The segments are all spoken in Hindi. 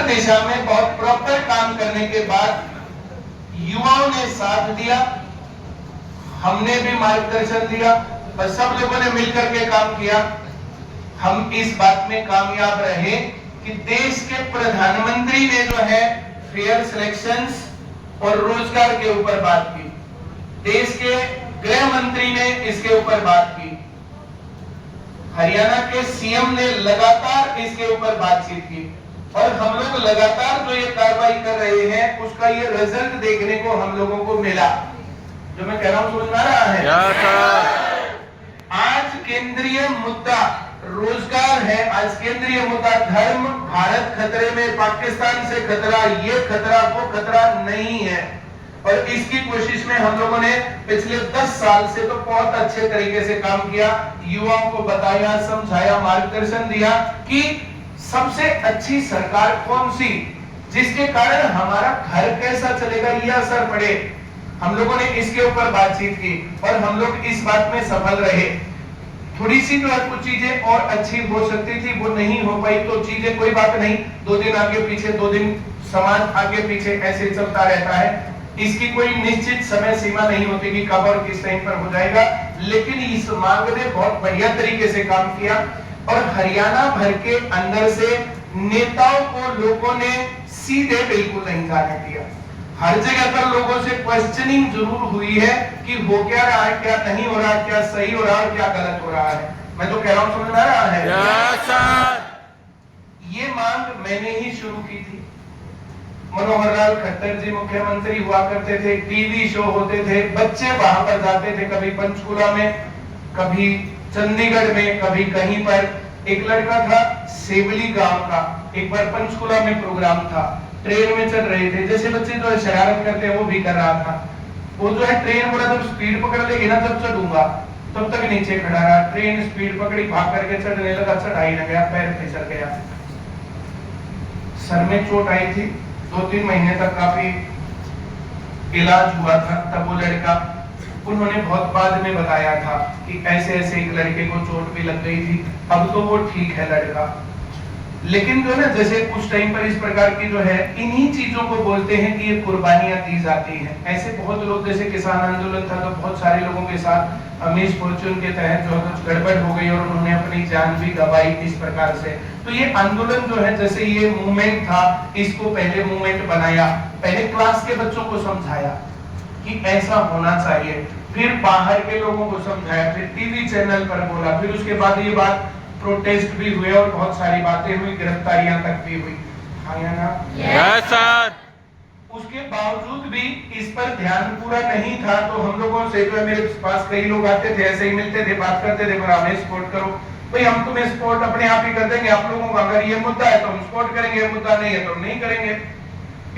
दिशा में बहुत प्रॉपर काम करने के बाद युवाओं ने साथ दिया, हमने भी मार्गदर्शन दिया और सब लोगों ने मिलकर के काम किया। हम इस बात में कामयाब रहे कि देश के प्रधानमंत्री ने जो है फेयर सिलेक्शंस और रोजगार के ऊपर बात की, देश के गृह मंत्री ने इसके ऊपर बात की, हरियाणा के सीएम ने लगातार इसके ऊपर बातचीत की और हम लोग लगातार जो ये कार्रवाई कर रहे हैं उसका ये रिजल्ट देखने को हम लोगों को मिला। जो मैं कह रहा हूं समझ में आ रहा है? आज केंद्रीय मुद्दा रोजगार है, आज केंद्रीय मुद्दा धर्म, भारत खतरे में, पाकिस्तान से खतरा, ये खतरा वो खतरा नहीं है। और इसकी कोशिश में हम लोगों ने पिछले 10 साल से तो बहुत अच्छे तरीके से काम किया, युवाओं को बताया, समझाया, मार्गदर्शन दिया कि सबसे अच्छी सरकार कौन सी, जिसके कारण हमारा घर कैसा चलेगा ये असर पड़े। हम लोगों ने इसके ऊपर बातचीत की और हम लोग इस बात में सफल रहे। थोड़ी सी जो है कुछ चीजें और अच्छी हो सकती थी, वो नहीं हो पाई, तो चीजें कोई बात नहीं, 2 दिन आगे पीछे, 2 दिन समाज आगे पीछे ऐसे चलता रहता है। इसकी कोई निश्चित समय सीमा नहीं होती कि कब और किस टाइम पर हो जाएगा, लेकिन इस मांग ने बहुत बढ़िया तरीके से काम किया और हरियाणा भर के अंदर से नेताओं को लोगों ने सीधे बिल्कुल नहीं जाने दिया। हर जगह पर लोगों से क्वेश्चनिंग जरूर हुई है कि हो क्या रहा है, क्या नहीं हो रहा है, क्या सही हो रहा है, क्या गलत हो रहा है। मैं तो कह रहा हूं समझ में आ रहा है? ये मांग मैंने ही शुरू की थी। मनोहर लाल खट्टर जी मुख्यमंत्री हुआ करते थे, टीवी शो होते थे, बच्चे वहां पर जाते थे, कभी पंचकुला में, कभी चंडीगढ़ में, कभी कहीं पर। एक लड़का था सेवली गांव का, एक बार पंचकुला में प्रोग्राम था, ट्रेन में चढ़ रहे थे, जैसे बच्चे जो है शरारत करते हैं वो भी कर रहा था। वो जो है ट्रेन बोला जब स्पीड पकड़ लेगी ना जब चढ़ूंगा, तब तक नीचे खड़ा रहा। ट्रेन स्पीड पकड़ी, भाग करके चढ़ने लगा, चढ़ाई न गया, पैर फिसल गया, सर में चोट आई थी, 2-3 महीने तक काफी इलाज हुआ था। तब वो लड़का, उन्होंने बहुत बाद में बताया था कि ऐसे ऐसे एक लड़के को चोट भी लग गई थी, अब तो वो ठीक है लड़का। लेकिन जो है ना, जैसे उस टाइम पर इस प्रकार की जो है इन्हीं चीजों को बोलते हैं कि ये कुर्बानियां दी जाती हैं। ऐसे बहुत लोग, जैसे किसान आंदोलन था तो बहुत सारे लोगों के साथ मिसफॉर्चून के तहत जो कुछ गड़बड़ हो गई और उन्होंने अपनी जान भी गंवाई इस प्रकार से। तो ये आंदोलन जो है, जैसे ये मूवमेंट था, इसको पहले मूवमेंट बनाया, पहले क्लास के बच्चों को समझाया कि ऐसा होना चाहिए, फिर बाहर के लोगों को समझाया, फिर टीवी चैनल पर बोला, फिर उसके बाद ये बात प्रोटेस्ट भी हुए और बहुत सारी बातें हुई, गिरफ्तारियां तक भी हुई। हाँ या ना? Yes sir. उसके बावजूद भी इस पर ध्यान पूरा नहीं था, तो हम लोगों से जो है, मेरे पास कई लोग आते थे, ऐसे ही मिलते थे, बात करते थे, पर हमें सपोर्ट करो भाई, हम तुम्हें सपोर्ट अपने आप ही कर देंगे, आप लोगों का अगर ये मुद्दा है तो हम सपोर्ट करेंगे, मुद्दा नहीं है तो हम नहीं करेंगे,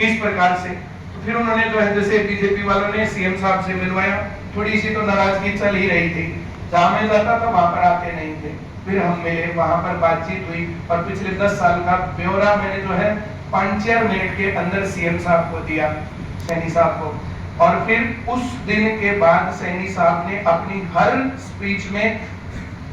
इस प्रकार से। तो फिर उन्होंने जो है, जैसे बीजेपी वालों ने सीएम साहब से मिलवाया, थोड़ी सी तो नाराजगी चल ही रही थी, जहां मैं जाता था वहां पर आते नहीं थे। फिर हम मिले, वहां पर बातचीत हुई और पिछले 10 साल का ब्यौरा मैंने जो है 5-4 मिनट के अंदर सीएम साहब को दिया, सैनी साहब को। और फिर उस दिन के बाद सैनी साहब ने अपनी हर स्पीच में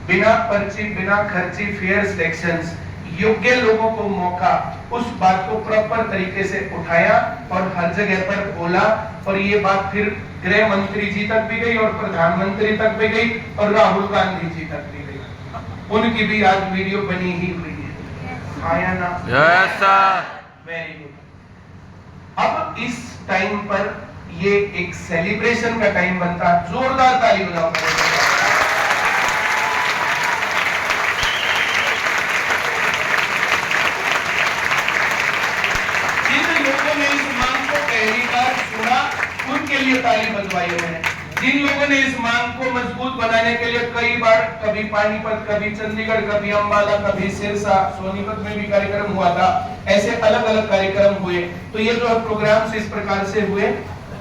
बिना पर्ची, बिना खर्ची, फेयर सिलेक्शंस, योग्य लोगों को मौका, उस बात को प्रॉपर तरीके से उठाया और हर जगह पर बोला। और ये बात फिर गृह मंत्री जी तक भी गई और प्रधानमंत्री तक भी गई और राहुल गांधी जी तक भी गई, उनकी भी आज वीडियो बनी ही हुई है। हाँ या ना? Yes sir. Very good. अब इस टाइम पर ये एक सेलिब्रेशन का टाइम बनता, जोरदार ताली बजाओ। जिन लोगों ने इस मांग को पहली बार सुना उनके लिए ताली बजवाई मैंने। जिन लोगों ने इस मांग को मजबूत बनाने के लिए कई बार, कभी पानीपत, कभी चंडीगढ़, कभी अंबाला, कभी सिरसा, सोनीपत में भी कार्यक्रम हुआ था, ऐसे अलग अलग कार्यक्रम हुए। तो ये जो प्रोग्राम्स इस प्रकार से हुए,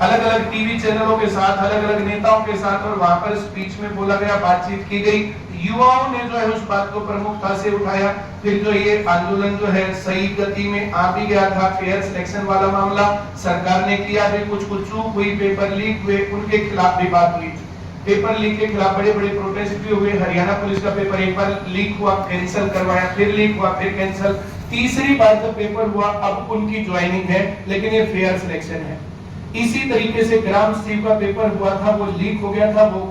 अलग अलग टीवी चैनलों के साथ, अलग अलग नेताओं के साथ, और वहां पर स्पीच में बोला गया, बातचीत की गई, युवाओं ने जो है उस बात को प्रमुखता से उठाया। फिर जो ये आंदोलन जो है सही गति में आ भी गया था। फेयर सिलेक्शन वाला मामला सरकार ने किया भी, कुछ चूक हुई, पेपर लीक हुए, उनके खिलाफ भी बात हुई। पेपर लीक के खिलाफ बड़े बड़े प्रोटेस्ट भी हुए। हरियाणा पुलिस का पेपर एक बार लीक हुआ, कैंसिल करवाया, फिर लीक हुआ, फिर कैंसिल, तीसरी बार जब पेपर हुआ, अब उनकी ज्वाइनिंग है, लेकिन ये फेयर सिलेक्शन है। इसी तरीके से ग्राम सचिव का पेपर हुआ था, वो लीक हो गया था, वो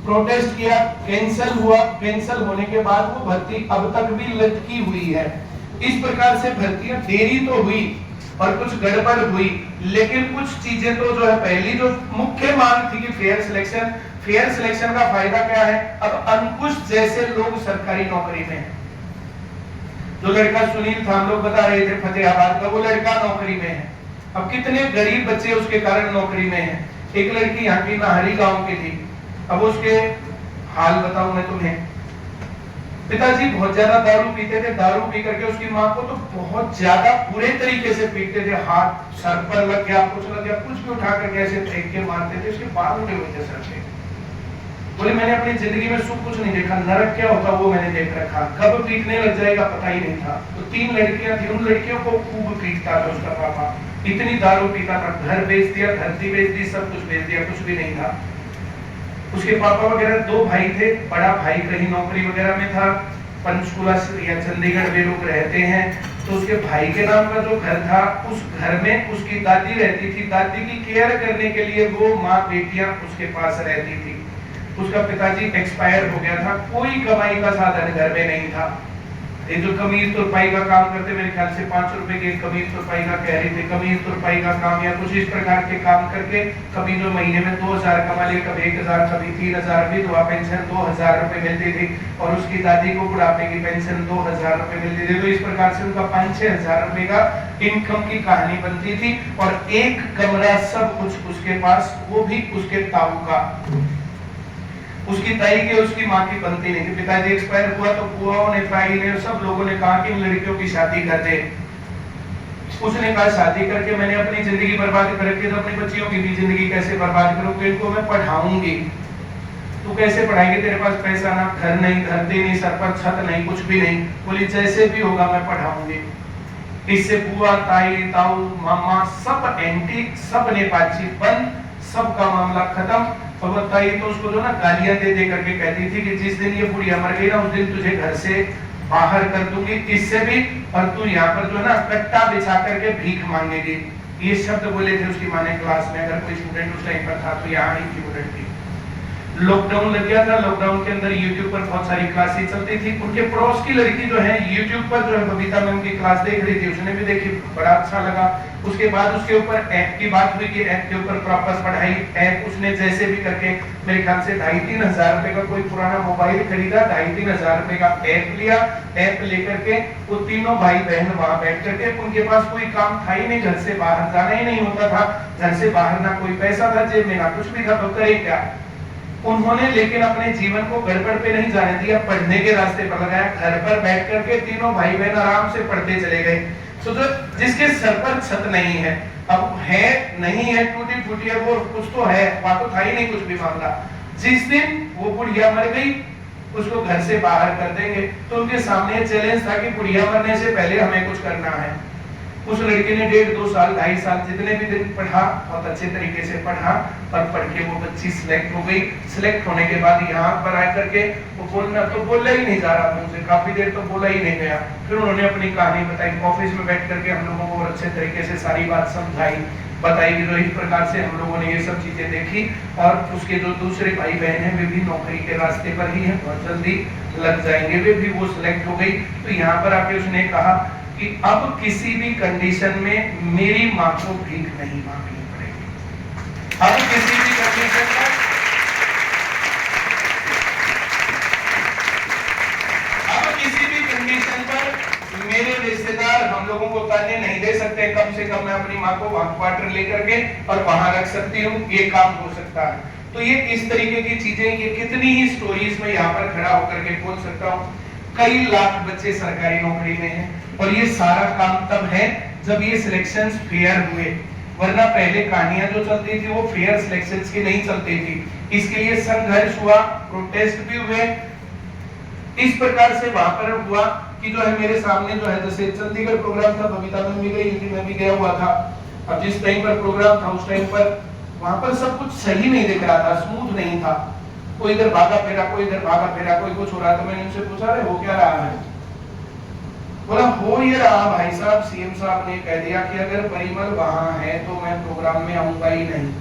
प्रोटेस्ट किया, कैंसिल हुआ। कैंसिल होने के बाद वो भर्ती अब तक भी लटकी हुई है। इस प्रकार से भर्तियां देरी तो हुई और कुछ गड़बड़ हुई, लेकिन कुछ चीजें तो जो है, पहली जो मुख्य मांग थी कि फेयर सिलेक्शन का फायदा क्या है? अब अंकुश जैसे लोग सरकारी नौकरी में हैं। जो लड़का सुनील था, हम लोग बता रहे थे फतेहाबाद का, वो लड़का नौकरी में है। अब कितने गरीब बच्चे उसके कारण नौकरी में हैं। एक लड़की यहाँ की नाहरी गांव की थी, अब उसके हाल बताऊं मैं तुम्हें। पिताजी बहुत ज्यादा दारू पीते थे, दारू पी करके उसकी माँ को तो बहुत ज्यादा बुरे तरीके से पीटते थे, हाथ सर पर लग गया, कुछ लग गया, कुछ भी उठा करके ऐसे फेंक के मारते थे, उसके बाल उड़े हुए थे सर से। बोले मैंने अपनी जिंदगी में सुख कुछ नहीं देखा, नरक क्या होता वो मैंने देख रखा, कब पीटने लग जाएगा पता ही नहीं था। तो 3 लड़कियां थी, उन लड़कियों को खूब पीटता था उसका पापा, इतनी दारू पीता था, घर बेच दिया, धरती बेच दी, सब कुछ बेच दिया, कुछ भी नहीं था। उसके पापा वगैरह 2 भाई थे, बड़ा भाई कहीं नौकरी वगैरह में था, पंचकुला या चंडीगढ़ वे लोग रहते हैं। तो उसके भाई के नाम का जो घर था, उस घर में उसकी दादी रहती थी, दादी की केयर करने के लिए वो माँ बेटियां उसके पास रहती थी। उसका पिताजी एक्सपायर हो गया था, कोई कमाई का साधन घर में नहीं था। ये जो कमीज तुरपाई का काम करते, मेरे ख्याल से 5 रुपए के कमीज तुरपाई का कह रहे थे, कमीज तुरपाई का काम या कुछ इस प्रकार के काम करके कभी जो महीने में 2000 कमा लिए, कभी 1000, कभी 3000, विधवा पेंशन 2000 रुपए मिलती थी, और उसकी दादी को बुढ़ापे की पेंशन 2000 रुपए मिलती थी। तो इस प्रकार से उनका 5-6 हजार रुपए का इनकम की कहानी बनती थी, और एक कमरा सब कुछ उसके पास, वो भी उसके ताऊ का, उसकी ताई के, उसकी माँ की बनती नहीं थी। पिताजी एक्सपायर हुआ तो बुआओं ने, ताई ने, सब लोगों ने कहा कि इन लड़कियों की शादी कर दे। उसने कहा शादी करके मैंने अपनी जिंदगी बर्बाद कर रखी है, तो अपनी बच्चियों की भी जिंदगी कैसे बर्बाद करूंगी, इनको मैं पढ़ाऊंगी। तो कैसे पढ़ाएंगे, तेरे पास पैसा ना, घर नहीं, धरती नहीं, सर पर छत नहीं, कुछ भी नहीं। बोली जैसे भी होगा मैं पढ़ाऊंगी। इससे बुआ, ताई, ताऊ, मामा सब एंटी, सब ने बातचीत बंद, सबका मामला खत्म। और ताई तो उसको जो ना गालियां दे दे करके कहती थी कि जिस दिन ये बुढ़िया मर गई ना, उस दिन तुझे घर से बाहर कर दूंगी, इससे भी, और तू यहाँ पर जो है ना कट्टा बिछा करके भीख मांगेगी। ये शब्द बोले थे उसकी माँ ने क्लास में। अगर कोई स्टूडेंट उस टाइम पर था तो यहाँ ही स्टूडेंट थी। लॉकडाउन लग गया था, लॉकडाउन के अंदर YouTube पर बहुत सारी क्लासेस चलती थी। उनके पड़ोस की लड़की जो है YouTube पर जो है बबीता मैम की क्लास देख रही थी, उसने भी देखी, बड़ा अच्छा लगा। उसके बाद उसके ऊपर ऐप की बात हुई कि ऐप के ऊपर प्रॉपर पढ़ाई। ऐप उसने जैसे भी करके मेरे ख्याल से 2,5-3 हजार रुपए का कोई पुराना मोबाइल खरीदा, 2,5-3 हजार रुपए का ऐप लिया। ऐप लेकर के वो तीनों भाई बहन वहां बैठ करके, उनके पास कोई काम था ही नहीं, घर से बाहर जाना ही नहीं होता था, घर से बाहर ना कोई पैसा था जेब में, ना कुछ भी था, तो करे क्या। उन्होंने लेकिन अपने जीवन को गड़बड़ पे नहीं जाने दिया, पढ़ने के रास्ते पर लगाया। घर पर बैठ करके तीनों भाई बहन आराम से पढ़ते चले गए। सोचो जिसके सर पर छत नहीं है, अब है नहीं है, टूटी फूटी है, वो कुछ तो है, वहां तो था ही नहीं कुछ भी मामला। जिस दिन वो बुढ़िया मर गई, उसको घर से बाहर कर देंगे। तो उनके सामने चैलेंज था कि बुढ़िया मरने से पहले हमें कुछ करना है। उस लड़के ने 1.5-2 साल 2.5 साल जितने भी दिन पढ़ा, बहुत अच्छे तरीके से पढ़ा, और पढ़ के वो बच्ची सिलेक्ट हो गई। सिलेक्ट होने के बाद यहाँ पर आकर के वो बोलना तो बोला ही नहीं जा रहा था उनसे, काफी देर तो बोला ही नहीं गया। फिर उन्होंने अपनी कहानी बताई, ऑफिस में बैठ करके हम लोगों को अच्छे तरीके से सारी बात समझाई, बताई कि जो इस प्रकार से हम लोगों ने ये सब चीजें देखी। और उसके जो दूसरे भाई बहन हैं वे भी नौकरी के रास्ते पर ही हैं, बहुत जल्दी लग जाएंगे, वे भी वो सिलेक्ट हो गई। तो यहाँ पर आके उसने कहा कि अब किसी भी कंडीशन में मेरी माँ को भीख नहीं मांगनी पड़ेगी। अब किसी भी कंडीशन में, अब किसी भी कंडीशन पर मेरे रिश्तेदार हम लोगों को ताने नहीं दे सकते। कम से कम मैं अपनी माँ को वहां क्वार्टर लेकर के और वहां रख सकती हूँ, ये काम हो सकता है। तो ये इस तरीके की चीजें, ये कितनी ही स्टोरीज में यहाँ पर खड़ा होकर के बोल सकता हूँ। कई लाख बच्चे सरकारी नौकरी में हैं, और ये सारा काम तब है जब ये सिलेक्शंस फेयर हुए, वरना पहले कहानियां जो चलती थी वो फेयर सिलेक्शंस की नहीं चलती थी। इसके लिए संघर्ष हुआ, प्रोटेस्ट भी हुए। इस प्रकार से वहां पर हुआ कि जो है मेरे सामने जो है, जैसे चंडीगढ़ प्रोग्राम था, बबीता में भी गई थी, मैं भी गया हुआ था। अब जिस टाइम पर प्रोग्राम था उस टाइम पर वहां पर सब कुछ सही नहीं दिख रहा था, स्मूथ नहीं था। कोई इधर भागा फेरा, कोई इधर भागा फेरा, कोई कुछ हो रहा था। मैंने उनसे पूछा, अरे हो क्या रहा है? बोला हो ये रहा भाई साहब, सीएम साहब ने कह दिया कि अगर परिमल वहां है तो मैं प्रोग्राम में आऊंगा ही नहीं।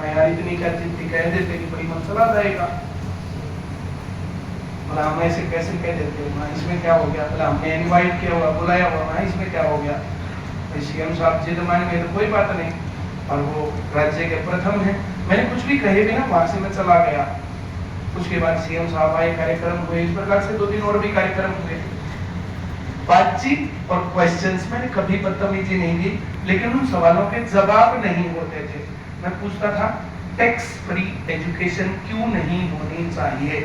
यार इतनी चिट्ठी कह देते कि परिमल चला जाएगा। बोला हम ऐसे कैसे कह देते हो, इसमें क्या हो गया? बोला हमने इनवाइट किया हुआ, बुलाया हुआ, इसमें क्या हो गया? सीएम साहब जिद मान गए तो कोई बात नहीं, और वो राज्य के प्रथम है, मैंने कुछ भी कहे बिना वहां से मैं चला गया। उसके बाद सीएम साहब आए, कार्यक्रम हुए, इस प्रकार से 2 दिन और भी कार्यक्रम हुए। बातचीत और क्वेश्चंस मैंने कभी बदतमीजी नहीं की, लेकिन उन सवालों के जवाब नहीं होते थे। मैं पूछता था टैक्स फ्री एजुकेशन क्यों नहीं होनी चाहिए?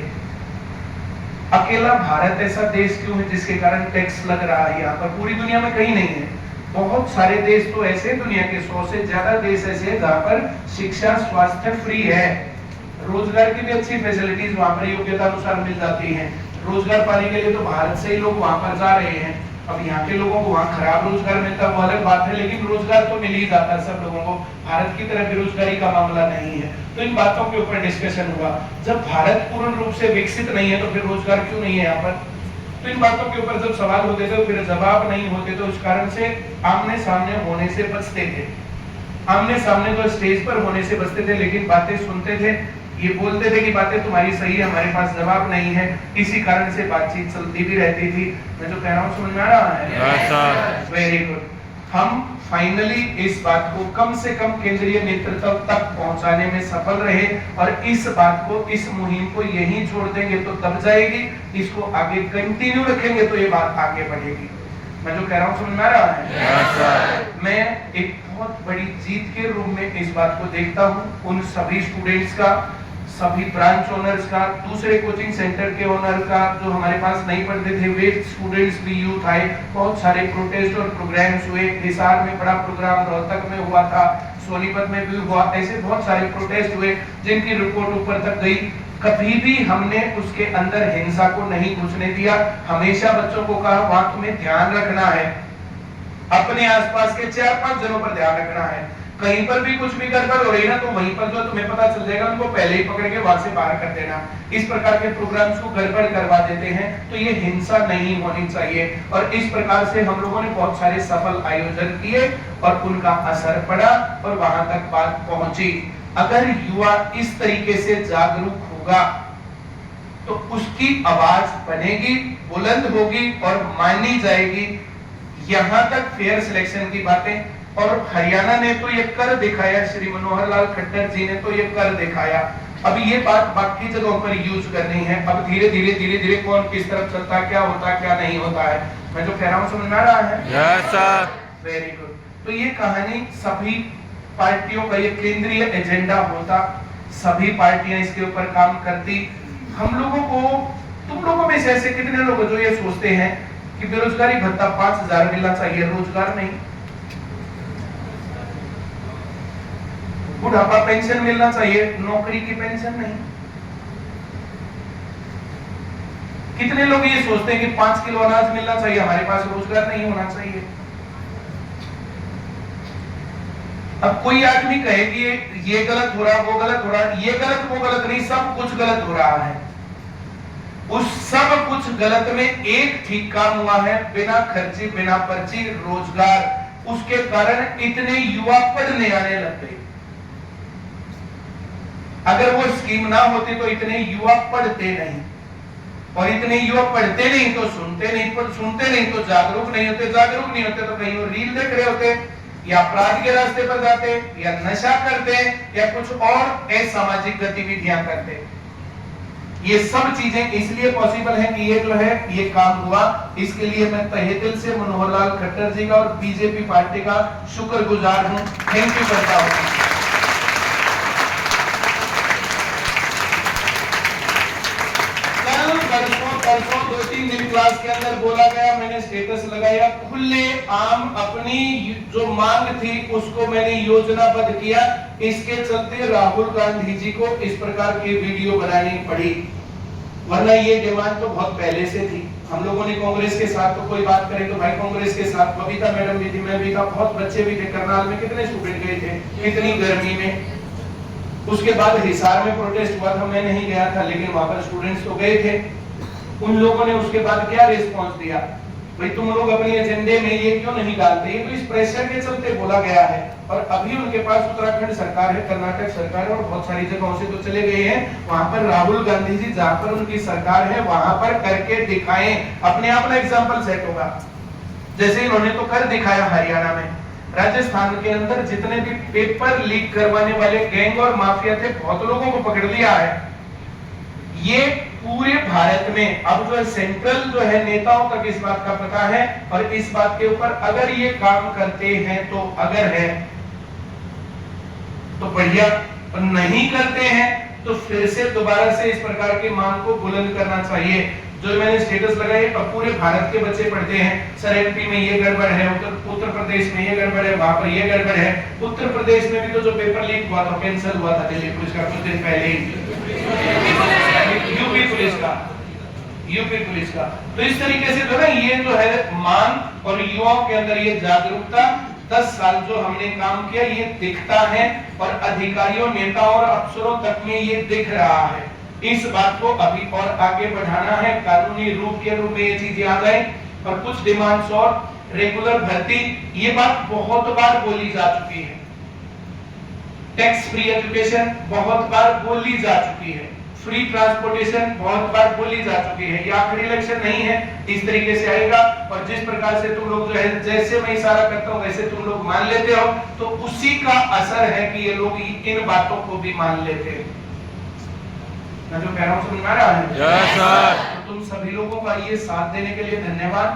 अकेला भारत ऐसा देश क्यों है जिसके कारण टैक्स लग रहा है? यहाँ पर पूरी दुनिया में कहीं नहीं है। बहुत सारे देश तो ऐसे, दुनिया के 100 से ज्यादा देश ऐसे हैं जहाँ पर शिक्षा स्वास्थ्य फ्री है, रोजगार की भी अच्छी फैसिलिटीज वहाँ पर योग्यता अनुसार मिल जाती हैं। रोजगार पाने के लिए तो भारत से ही लोग वहाँ पर जा रहे हैं। अब यहाँ के लोगों को वहाँ खराब रोजगार मिलता है वो अलग बात है, लेकिन रोजगार तो मिल ही जाता है सब लोगों को। भारत की तरह बेरोजगारी का मामला नहीं है। तो इन बातों के ऊपर डिस्कशन हुआ। जब भारत पूर्ण रूप से विकसित नहीं है तो फिर रोजगार क्यों नहीं है यहाँ पर? तो इन बातों के ऊपर जब सवाल होते थे फिर जवाब नहीं होते, तो इस कारण से आमने सामने होने से बचते थे। आमने सामने तो स्टेज पर होने से बचते थे, लेकिन बातें सुनते थे, ये बोलते थे कि बातें तुम्हारी सही है, हमारे पास जवाब नहीं है, इसी कारण से बातचीत चलती भी रहती थी। मैं जो कह रहा हूँ समझ में आ रहा है? Very good. हम फाइनली इस बात को कम से कम केंद्रीय नेतृत्व तक पहुंचाने में सफल रहे, और इस बात को, इस मुहिम को यहीं छोड़ देंगे तो दब जाएगी, इसको आगे कंटिन्यू रखेंगे तो ये बात आगे बढ़ेगी। मैं जो कह रहा हूँ समझ में आ रहा है? मैं एक बहुत बड़ी जीत के रूप में इस बात को देखता हूँ, उन सभी स्टूडेंट्स का, सभी ब्रांच ओनर्स का, दूसरे कोचिंग सेंटर के ओनर का, जो हमारे पास नहीं पढ़ते थे वे स्टूडेंट्स भी, यूथ आए, बहुत सारे प्रोटेस्ट और प्रोग्राम्स हुए। हिसार में बड़ा प्रोग्राम रोहतक में हुआ था, सोनीपत में भी हुआ, ऐसे बहुत सारे प्रोटेस्ट हुए जिनकी रिपोर्ट ऊपर तक गई। कभी भी हमने उसके अंदर हिंसा को नहीं घुसने दिया। हमेशा बच्चों को कहा वहां तुम्हें ध्यान रखना है, अपने आसपास के 4-5 जनों पर ध्यान रखना है। कहीं पर भी कुछ भी गड़बड़ हो रही ना तो वहीं पर जो तुम्हें पता चल जाएगा उनको पहले ही पकड़ के वहां से बाहर कर देना। इस प्रकार के प्रोग्राम्स को गड़बड़ करवा देते हैं, तो ये हिंसा नहीं होनी चाहिए। और इस प्रकार से हम लोगों ने बहुत सारे सफल आयोजन किए और उनका असर पड़ा और वहां तक बात पहुंची। अगर युवा इस तरीके से जागरूक होगा तो उसकी आवाज बनेगी, बुलंद होगी और मानी जाएगी। यहां तक फेयर सिलेक्शन की बातें, और हरियाणा ने तो ये कर दिखाया, श्री मनोहर लाल खट्टर जी ने तो ये कर दिखाया। अब ये बात बाकी जगहों पर यूज करनी है। अब धीरे धीरे कौन किस तरफ चलता है, क्या होता है, क्या नहीं होता है। मैं जो कह रहा हूँ समझ में आ रहा है? Yes sir. Very good. तो ये कहानी सभी पार्टियों का ये केंद्रीय एजेंडा होता, सभी पार्टियां इसके ऊपर काम करती। हम लोगों को, तुम लोगों में से ऐसे कितने लोग जो ये सोचते हैं कि बेरोजगारी भत्ता 5,000 मिलना चाहिए, रोजगार नहीं, बुढ़ापा पेंशन मिलना चाहिए, नौकरी की पेंशन नहीं। कितने लोग ये सोचते हैं कि 5 किलो अनाज मिलना चाहिए, हमारे पास रोजगार नहीं होना चाहिए। अब कोई आदमी कहे कि ये गलत हो रहा, वो गलत हो रहा, ये गलत वो गलत नहीं, सब कुछ गलत हो रहा है। उस सब कुछ गलत में एक ठीक काम हुआ है, बिना खर्ची बिना पर्ची रोजगार। उसके कारण इतने युवा पढ़ने आने लग गए। अगर वो स्कीम ना होती तो इतने युवा पढ़ते नहीं, और इतने युवा पढ़ते नहीं तो सुनते नहीं, सुनते नहीं तो जागरूक नहीं होते, जागरूक नहीं होते तो कहीं वो रील देख रहे होते, या अपराध के रास्ते पर जाते, या नशा करते, या कुछ और असामाजिक गतिविधियां करते। ये सब चीजें इसलिए पॉसिबल है कि ये जो है ये काम हुआ। इसके लिए मैं तहे दिल से मनोहर लाल खट्टर जी का और बीजेपी पार्टी का शुक्रगुजार हूं, थैंक यू करता हूं। परसों 2-3 दिन क्लास के अंदर बोला गया, मैंने स्टेटस लगाया, खुले आम अपनी जो मांग थी उसको मैंने योजनाबद्ध किया। इसके चलते राहुल गांधी जी को इस प्रकार की वीडियो बनानी पड़ी, वरना ये डिमांड तो बहुत पहले से थी। हम लोगों ने कांग्रेस के साथ तो कोई बात करें तो भाई कांग्रेस के साथ बबीता मैडम भी थी, मैं भी था, बहुत बच्चे भी थे। करनाल में कितने स्टूडेंट गए थे, कितनी गर्मी में। उसके बाद हिसार में प्रोटेस्ट हुआ था, मैं नहीं गया था, लेकिन वहां पर स्टूडेंट्स तो गए थे। उन लोगों ने उसके बाद क्या रिस्पॉन्स दिया, भाई तुम लोग अपने एजेंडे में ये क्यों नहीं डालते, ये तो इस प्रेशर के चलते बोला गया है। और अभी उनके पास उत्तराखंड सरकार है, कर्नाटक सरकार है और बहुत सारी जगहों से तो चले गए हैं, वहां पर राहुल गांधी जी जहां पर उनकी सरकार है वहां पर करके दिखाएं, अपने आप में एग्जाम्पल सेट होगा। जैसे इन्होंने तो कर दिखाया हरियाणा में, राजस्थान के अंदर जितने भी पेपर लीक करवाने वाले गैंग और माफिया थे बहुत लोगों को पकड़ लिया है। ये पूरे भारत में अब जो है सेंट्रल जो है नेताओं तक इस बात का पता है और इस बात के ऊपर अगर ये काम करते हैं तो अगर है तो बढ़िया, और नहीं करते हैं तो फिर से दोबारा से इस प्रकार की मांग को बुलंद करना चाहिए। जो मैंने स्टेटस लगाई, अब पूरे भारत के बच्चे पढ़ते हैं सर एमपी में ये गड़बड़ है, उत्तर प्रदेश में ये गड़बड़ है, वहां पर ये गड़बड़ है। उत्तर प्रदेश में भी तो जो पेपर लीक हुआ था, कैंसिल हुआ था दिल्ली पुलिस का कुछ दिन पहले ही, यूपी पुलिस का। तो इस तरीके से जो है ये जो है मांग और युवाओं के अंदर ये जागरूकता 10 साल जो हमने काम किया ये दिखता है और अधिकारियों नेताओं और अफसरों तक में ये दिख रहा है। इस बात को अभी और आगे बढ़ाना है, कानूनी रूप के रूप में ये चीजें आ जाए और कुछ डिमांड्स और रेगुलर भर्ती, ये बात बहुत बार बोली जा चुकी है। टैक्स फ्री एजुकेशन बहुत बार बोली जा चुकी है, फ्री ट्रांसपोर्टेशन बहुत बार बोली जा चुकी है। ये आखिरी इलेक्शन नहीं है, इस तरीके से आएगा और जिस प्रकार से तुम लोग जो है जैसे मैं इशारा करता हूँ वैसे तुम लोग मान लेते हो, तो उसी का असर है कि ये लोग इन बातों को भी मान लेते हैं। मैं जो कह रहा हूँ समझ में आ रहा है? Yes sir. तो तुम सभी लोगों का ये साथ देने के लिए धन्यवाद।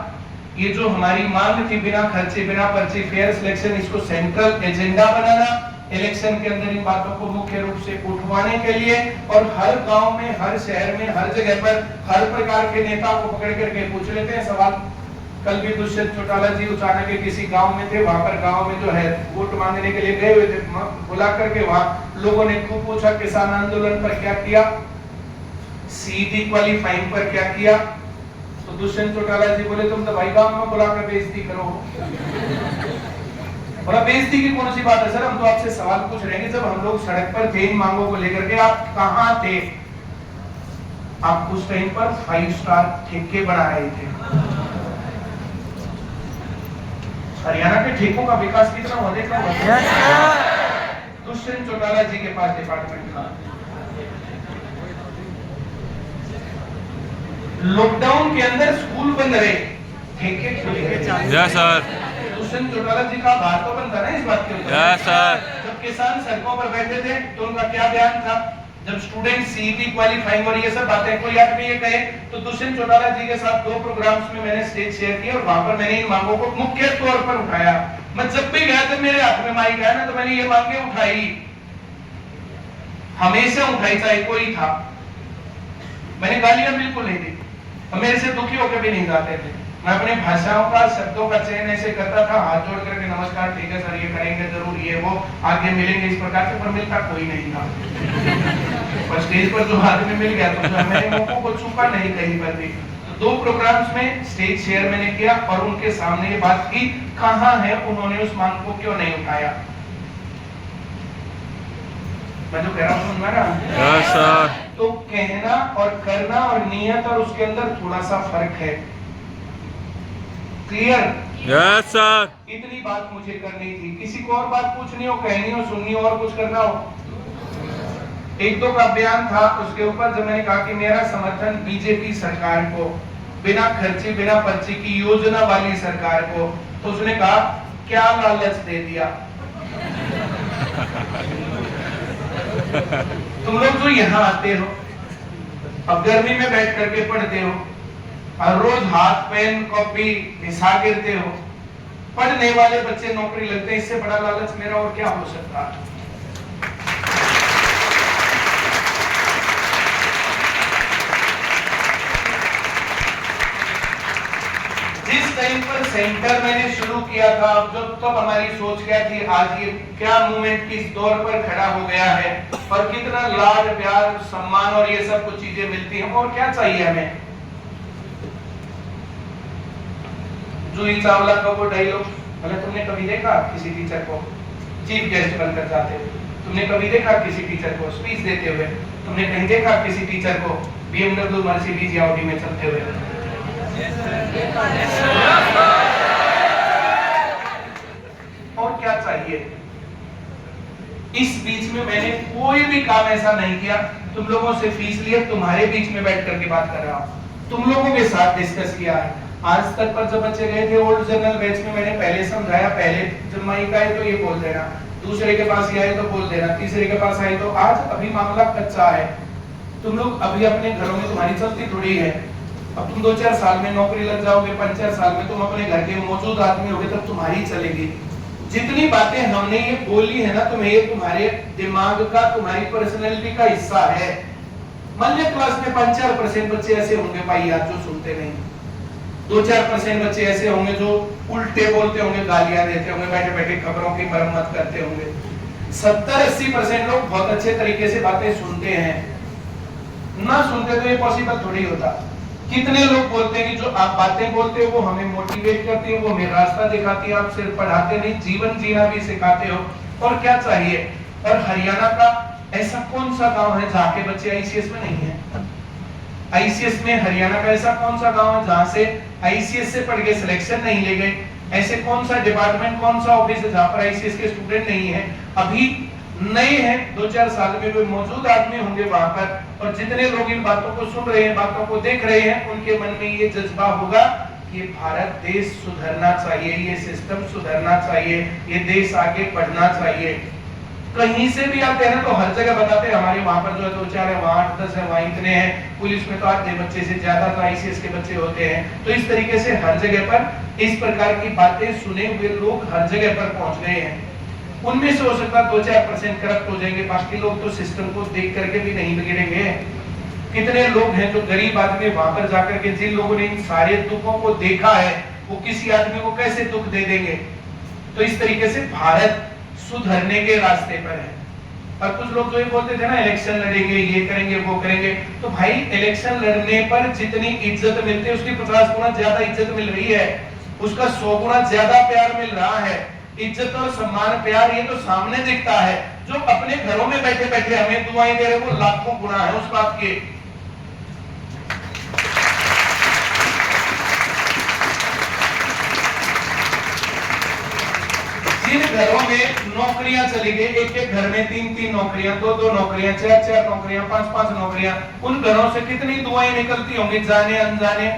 ये जो हमारी मांग थी बिना खर्चे बिना पर्ची फेयर सिलेक्शन, इसको सेंट्रल एजेंडा बनाना, इलेक्शन के अंदर इन बातों को मुख्य रूप से उठवाने के लिए और हर गांव में, हर शहर में, हर जगह पर हर प्रकार के नेताओं को पकड़ करके पूछ लेते हैं सवाल। कल भी दुष्यंत चौटाला जी उचाना के किसी गांव में थे, वहां पर गांव में जो है वोट मांगने के लिए गए हुए थे, बुला करके वहां लोगों ने खूब पूछा किसान आंदोलन पर क्या किया, सीईटी क्वालिफाइंग पर क्या किया। तो दुष्यंत चौटाला जी बोले तुम तो भाई गांव में बुलाकर बेइज्जती करो। बोला बेइज्जती की कौन सी बात है सर, हम तो आपसे सवाल पूछ रहे हैं, जब हम लोग सड़क पर थे इन मांगों को लेकर के आप कहां थे? आप उस टाइम पर 5 स्टार ठेके बना रहे थे। हरियाणा के ठेकों का विकास कितना हुआ देखा? दुष्यंत चौटाला जी के पास डिपार्टमेंट था। लॉकडाउन के अंदर स्कूल बंद रहे, ठेके खुले। Yes sir. दुष्यंत चौटाला जी का भार तो बनता ना इस बात के ऊपर। Yes sir. जब किसान सड़कों पर बैठे थे तो उनका क्या बयान था? जब स्टूडेंट सीईटी क्वालिफाइंग और ये सब बातें कोई आदमी ये कहे, तो दुष्यंत चौटाला जी के साथ 2 प्रोग्राम्स में मैंने स्टेज शेयर किया और वहां पर मैंने इन मांगों को मुख्य तौर पर उठाया। मैं जब भी गया जब मेरे हाथ में माइक आया ना तो मैंने ये मांगे उठाई, हमेशा उठाई चाहे कोई था। मैंने गालियां बिल्कुल नहीं दी और मेरे से दुखी होकर भी नहीं जाते थे। मैं अपने भाषाओं का, शब्दों का चयन ऐसे करता था, हाथ जोड़ करके नमस्कार ठीक है सर ये करेंगे जरूर, ये वो आगे मिलेंगे, इस प्रकार से, पर मिलता कोई नहीं था। और स्टेज पर जो आदमी मिल गया तो मैंने मुंह को छुपा नहीं कहीं पर भी। तो 2 प्रोग्राम्स में स्टेज शेयर मैंने किया और उनके सामने ये बात की, कहां है उन्होंने उस मांग को क्यों नहीं उठाया? मैं जो कह रहा हूं समझ में आ रहा है? Yes sir. तो कहना और करना और नियत और उसके अंदर थोड़ा सा फर्क है। क्लियर? Yes sir. इतनी बात मुझे करनी थी, किसी को और बात पूछनी हो, कहनी हो, सुननी हो और कुछ करना हो। 1-2 का बयान था उसके ऊपर जब मैंने कहा कि मेरा समर्थन बीजेपी सरकार को, बिना खर्चे बिना पर्ची की योजना वाली सरकार को, तो उसने कहा क्या लालच दे दिया? तुम लोग जो यहाँ आते हो, अब गर्मी में बैठ करके पढ़ते हो और रोज हाथ पेन कॉपी घिसा गिरते हो, पढ़ने वाले बच्चे नौकरी लगते हैं, इससे बड़ा लालच मेरा और क्या हो सकता है? जिस टाइम पर सेंटर मैंने शुरू किया था, जब तब हमारी सोच क्या थी, आज ये क्या मूवमेंट किस दौर पर खड़ा हो गया है और कितना लाड प्यार सम्मान और ये सब कुछ चीजें मिलती हैं, और क्या चाहिए हमें? जूही चावला का वो डायलॉग, मतलब तुमने कभी देखा किसी टीचर को चीफ गेस्ट बनकर जाते हुए? तुमने कभी देखा किसी टीचर को स्पीच देते हुए? तुमने कहीं देखा किसी टीचर को BMW, मर्सिडीज या ऑडी में चलते हुए? और क्या चाहिए? इस बीच में मैंने कोई भी काम ऐसा नहीं किया। तुम लोगों से फीस लिया, तुम्हारे बीच में बैठ करके बात कर रहा हूं, तुम लोगों के साथ डिस्कस किया है। आज तक पर जब बच्चे गए थे ओल्ड जनरल बैच में, मैंने पहले समझाया, पहले जब माइक आए तो ये बोल देना, दूसरे के पास ये आए तो बोल देना, तीसरे के पास आए तो। आज अभी मामला कच्चा है। तुम लोग अभी अपने घरों में, तुम्हारी चलती थोड़ी है। अब तुम 2-4 साल में नौकरी लग जाओगे, 5-4 साल में तुम अपने घर के मौजूद आदमी होगे, तब तुम्हारी चलेगी। जितनी बातें हमने ये बोली है ना तुम्हें, ये तुम्हारे दिमाग का, तुम्हारी पर्सनैलिटी का हिस्सा है। मान लिया क्लास में 5-4% बच्चे ऐसे होंगे भाई यार जो सुनते नहीं, 2-4% बच्चे ऐसे होंगे जो उल्टे बोलते होंगे, गालियां देते होंगे, बैठे बैठे खबरों की मरम्मत करते होंगे। 70-80% लोग बहुत अच्छे तरीके से बातें सुनते हैं। ना सुनते तो ये पॉसिबल थोड़ी होता। कितने लोग बोलते हैं कि जो आप बातें बोलते हो वो हमें मोटिवेट करती है, वो हमें रास्ता दिखाती है। आप सिर्फ पढ़ाते नहीं, जीवन जीना भी सिखाते हो। और क्या चाहिए? और हरियाणा का ऐसा कौन सा गांव है जहाँ के बच्चे आईसीएस में नहीं है? आईसीएस में हरियाणा का ऐसा कौन सा गांव है जहाँ से आईसीएस से पढ़ के सिलेक्शन नहीं ले गए? ऐसे कौन सा डिपार्टमेंट, कौन सा ऑफिस है जहाँ पर आईसीएस के स्टूडेंट नहीं है? अभी नए हैं, 2-4 साल में कोई मौजूद आदमी होंगे वहां पर, और जितने लोग इन बातों को सुन रहे हैं, बातों को देख रहे हैं, उनके मन में ये जज्बा होगा कि भारत देश सुधरना चाहिए, ये सिस्टम सुधरना चाहिए, ये देश आगे बढ़ना चाहिए। कहीं से भी आते हैं ना तो हर जगह बताते हैं हमारे वहां पर जो है 2-4 है, वहां 8-10 है, वहां इतने हैं, पुलिस में तो आधे बच्चे से ज्यादा तो आईसीएस के बच्चे होते हैं। तो इस तरीके से हर जगह पर इस प्रकार की बातें सुने हुए लोग हर जगह पर पहुंच गए हैं। उनमें से हो सकता है 2-4% करप्ट हो जाएंगे, बाकी लोग तो सिस्टम को देख करके भी नहीं बिगड़ेंगे। कितने लोग हैं जो गरीब आदमी वहां पर जाकर के, जिन लोगों ने इन सारे दुखों को देखा है, वो किसी आदमी को कैसे दुख दे देंगे? तो इस तरीके से भारत सुधरने के रास्ते पर है। और कुछ लोग जो ये बोलते थे ना इलेक्शन लड़ेंगे, ये करेंगे, वो करेंगे, तो भाई इलेक्शन लड़ने पर जितनी इज्जत मिलती है उसकी 50 गुना ज्यादा इज्जत मिल रही है, उसका 100 गुना ज्यादा प्यार मिल रहा है। इज्जत और सम्मान, प्यार ये तो सामने दिखता है, जो अपने घरों में बैठे बैठे हमें दुआएं दे रहे वो लाखों गुना है उस बात के। जिन घरों में नौकरियां चली गई, एक घर में 3-3 नौकरियां, 2-2 नौकरियां, 4-4 नौकरियां, 5-5 नौकरियां, उन घरों से कितनी दुआएं निकलती होंगी जाने अनजाने।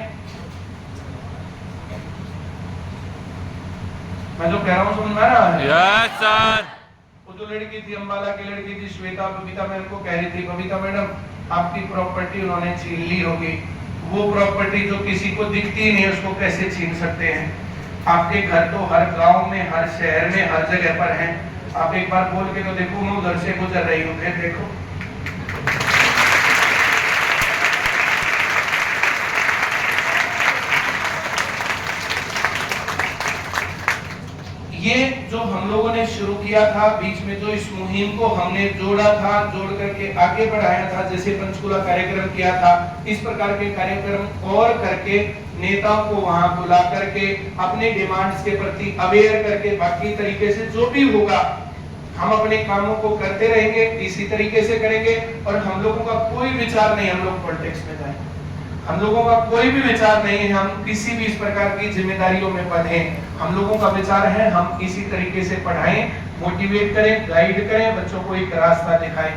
मैं जो कह रहा हूँ समझ में आ रहा है? Yes sir. वो जो लड़की थी, अंबाला की लड़की थी श्वेता, बबीता मैम को कह रही थी, बबीता मैडम आपकी प्रॉपर्टी उन्होंने छीन ली होगी। वो प्रॉपर्टी जो किसी को दिखती ही नहीं उसको कैसे छीन सकते हैं? आपके घर तो हर गांव में, हर शहर में, हर जगह पर हैं। आप एक बार बोल के तो देखो, मैं उधर से गुजर रही हूँ, देखो ये जो हम लोगों ने शुरू किया था बीच में, जो इस मुहिम को हमने जोड़ा था, जोड़ करके आगे बढ़ाया था, जैसे पंचकूला कार्यक्रम किया था, इस प्रकार के कार्यक्रम और करके नेताओं को वहां बुला करके अपने डिमांड्स के प्रति अवेयर करके, बाकी तरीके से जो भी होगा हम अपने कामों को करते रहेंगे, इसी तरीके से करेंगे। और हम लोगों का कोई विचार नहीं हम लोग पॉलिटिक्स में जाएं, हम लोगों का कोई भी विचार नहीं है हम किसी भी इस प्रकार की जिम्मेदारियों में बंधें। हम लोगों का विचार है हम इसी तरीके से पढ़ाएं, मोटिवेट करें, गाइड करें, बच्चों को एक रास्ता दिखाएं।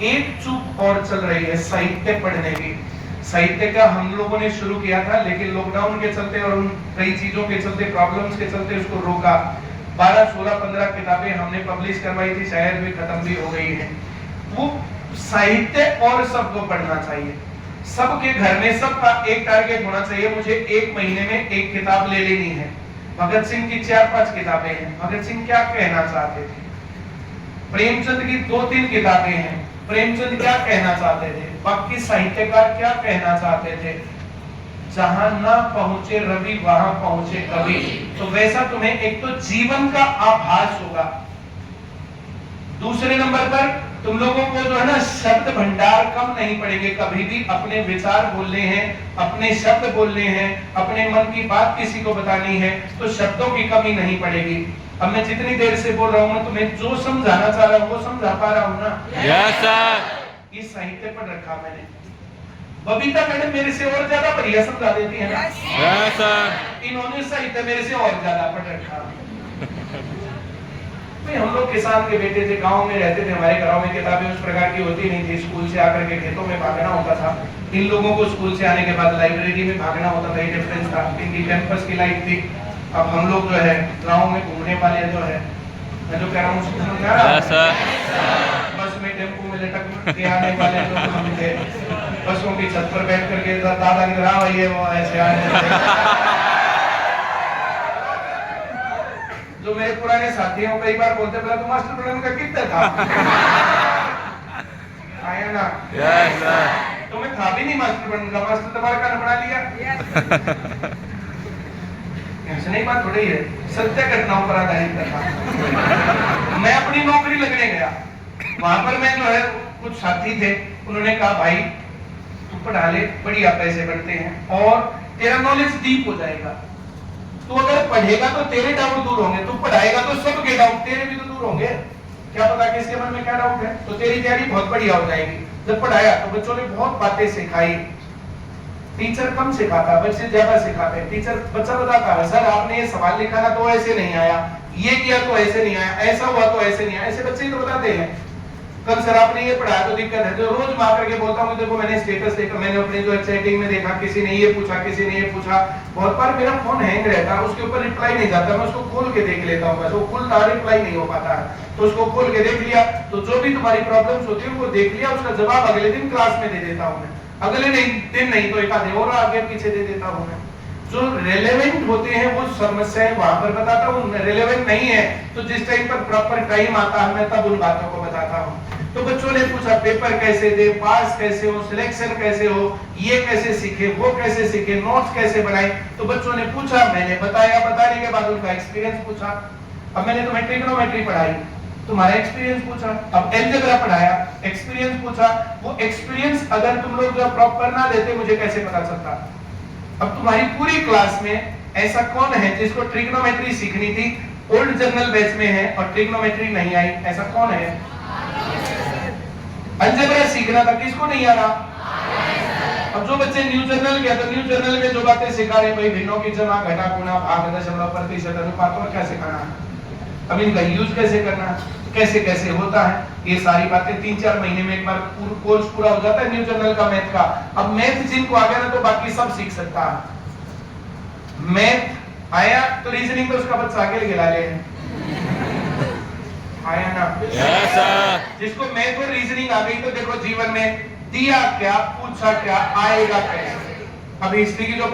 एक चूक और चल रही है साहित्य पढ़ने की। साहित्य का हम लोगों ने शुरू किया था, लेकिन लॉकडाउन के चलते और उन कई चीजों के चलते, प्रॉब्लम्स के चलते उसको रोका। 12, 16, 15 किताबें हमने पब्लिश करवाई थी, शायद भी खत्म भी हो गई है। वो साहित्य और सबको पढ़ना चाहिए, सबके घर में सबका एक टारगेट होना चाहिए, मुझे 1 महीने में 1 किताब ले लेनी है। भगत सिंह की 4-5 किताबें हैं, भगत सिंह क्या कहना चाहते थे। प्रेमचंद की 2-3 किताबें हैं, प्रेमचंद क्या कहना चाहते थे, बाकी साहित्यकार क्या कहना चाहते थे। जहां ना पहुंचे रवि वहां पहुंचे कवि। तो वैसा तुम्हें एक तो जीवन का आभास होगा। दूसरे नंबर पर तुम लोगों को जो है ना शब्द भंडार कम नहीं पड़ेंगे, कभी भी अपने विचार बोलने हैं, अपने शब्द बोलने हैं, अपने मन की बात किसी को बतानी है तो शब्दों की कमी नहीं पड़ेगी। अब मैं जितनी देर से बोल रहा हूँ मैं तुम्हें जो समझाना चाह रहा हूँ वो समझा पा रहा हूँ ना? Yes sir. ये साहित्य पढ़ रखा मैंने, बबीता मैडम मेरे से और ज्यादा बढ़िया समझा देती है ना। Yes sir. इन्होंने साहित्य मेरे से और ज्यादा पढ़ रखा। भाई हम लोग किसान के बेटे थे, गांव में रहते थे, हमारे घरों में किताबें उस प्रकार की होती नहीं थी, स्कूल से आकर के खेतों में भागना होता था। इन लोगों को स्कूल से आने के बाद लाइब्रेरी में भागना होता था, ये डिफरेंस था। इनकी कैंपस की लाइफ थी। अब हम लोग जो है गाँव में घूमने वाले जो है, मैं जो कह रहा हूँ उसको समझ आ रहा है? Yes sir. बस में टेम्पो में लटक के आने वाले लोग हम थे। बसों की छत पर बैठ करके दादा की तरह वही है वो ऐसे आए। जो मेरे पुराने साथी हैं कई बार बोलते बोला, तुम मास्टर प्लान का कितना था? आया ना? Yes sir. तुम्हें था भी नहीं मास्टर प्लान का, मास्टर तुम्हारा कान बना लिया। ऐसे नहीं बात हो रही है, सत्य घटनाओं पर आधारित था। मैं अपनी नौकरी लगने गया, वहां पर मैं जो है कुछ साथी थे, उन्होंने कहा भाई तू पढ़ा ले, बढ़िया पैसे बनते हैं और तेरा नॉलेज डीप हो जाएगा। तू अगर पढ़ेगा तो तेरे डाउट दूर होंगे, तू पढ़ाएगा तो सबके डाउट तेरे भी तो दूर होंगे। क्या पता किसके मन में क्या डाउट है, तो तेरी तैयारी बहुत बढ़िया हो जाएगी। जब पढ़ाया तो बच्चों ने बहुत बातें सिखाई। टीचर कम सिखाता, बच्चे ज्यादा सिखाते हैं। टीचर बच्चा बताता है सर आपने ये सवाल लिखा ना तो ऐसे नहीं आया, ये किया तो ऐसे नहीं आया, ऐसा हुआ तो ऐसे नहीं आया, ऐसे बच्चे ही तो बताते हैं। कल सर आपने ये पढ़ाया तो दिक्कत है, जो रोज मार करके बोलता हूँ देखो मैंने स्टेटस देखा, मैंने अपने जो चैटिंग में देखा, किसी ने ये पूछा, किसी ने ये पूछा। बहुत बार मेरा फोन हैंग रहता है, उसके ऊपर रिप्लाई नहीं जाता, मैं उसको खोल के देख लेता हूँ, बस वो खुलता रिप्लाई नहीं हो पाता है, तो उसको खोल के देख लिया, तो जो भी तुम्हारी प्रॉब्लम्स होती है वो देख लिया, उसका जवाब अगले दिन क्लास में दे देता हूँ मैं। अगले दिन नहीं तो एक आधे और आगे पीछे दे देता हूँ मैं। जो रेलेवेंट होते हैं वो समस्याएं वहां पर बताता हूँ, रेलेवेंट नहीं है तो जिस टाइम पर प्रॉपर टाइम आता है मैं तब उन बातों को बताता हूँ। तो बच्चों ने पूछा पेपर कैसे दे, पास कैसे हो, सिलेक्शन कैसे हो, ये कैसे सीखे, वो कैसे सीखे, नोट्स कैसे बनाए। तो बच्चों ने पूछा, मैंने बताया, बताने के बाद उनका एक्सपीरियंस पूछा। अब मैंने तुम्हें ट्रिग्नोमेट्री पढ़ाई, तुम्हारा एक्सपीरियंस पूछा। अब अलजेब्रा पढ़ाया, एक्सपीरियंस पूछा। वो एक्सपीरियंस अगर तुम लोग जब प्रॉपर ना देते मुझे कैसे पता चलता। अब तुम्हारी पूरी क्लास में ऐसा कौन है जिसको ट्रिग्नोमेट्री सीखनी थी, ओल्ड जर्नल बैच में है और ट्रिग्नोमेट्री नहीं आई, ऐसा कौन है? अलजेब्रा सीखना था, किसको नहीं आ रहा? अब जो बच्चे न्यू जर्नल गया तो न्यू जर्नल में जो बातें सिखा रहे भाई भिन्नों की जमा, घटा, गुणा, भाग, दशमलव, प्रतिशत, अनुपात और क्या सिखाना है। अब इनका यूज कैसे करना है, कैसे कैसे होता है, ये सारी बातें 3-4 महीने में एक बार कोर्स पूरा हो जाता है न्यू जर्नल का मैथ का। अब मैथ जिनको आ गया ना तो बाकी सब सीख सकता है। मैथ आया तो रीजनिंग तो उसका बच्चा आगे गिला ले, आया ना? Yes sir. जिसको मैथ और रीजनिंग आ गई तो देखो जीवन में दिया क्या, पूछा क्या, आएगा कैसे। अब हिस्ट्री की जो